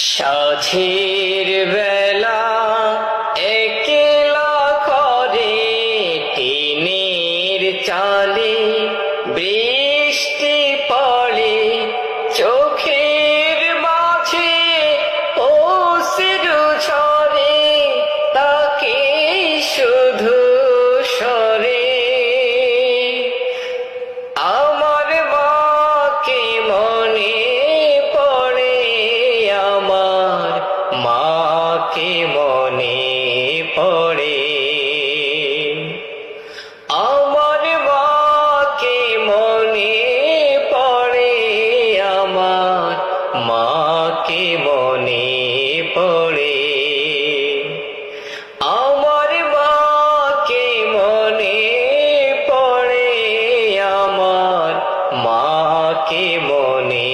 সাধের বেলা একলা করে টিনের চালে বৃষ্টি পড়ে চোখের মাঝে অশ্রু ঝরে তাকে শুধু সরে আমার মাকে মনে পড়ে আমার মাকে মনে পড়ে আমার মাকে মনে পড়ে আমার মাকে মনে পড়ে আমার মাকে মনে পড়ে আমার মাকে মনে